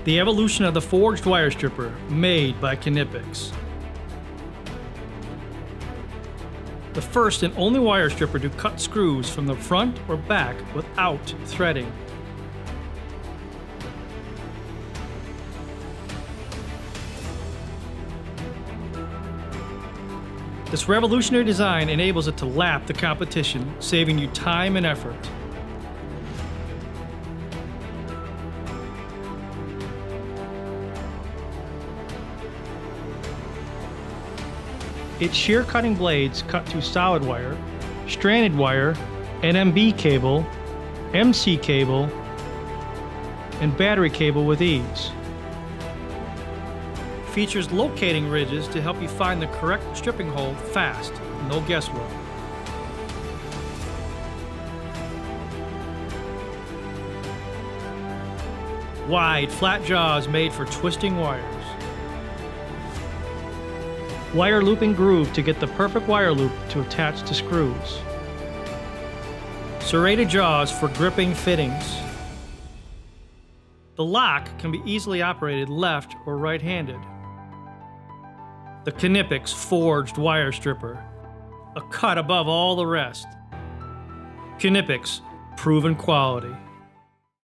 The evolution of the forged wire stripper made by KNIPEX. The first and only wire stripper to cut screws from the front or back without threading. This revolutionary design enables it to lap the competition, saving you time and effort. Its shear cutting blades cut through solid wire, stranded wire, NMB cable, MC cable, and battery cable with ease. Features locating ridges to help you find the correct stripping hole fast, no guesswork. Wide, flat jaws made for twisting wires. Wire looping groove to get the perfect wire loop to attach to screws. Serrated jaws for gripping fittings. The lock can be easily operated left or right-handed. The KNIPEX forged wire stripper, a cut above all the rest. KNIPEX, proven quality.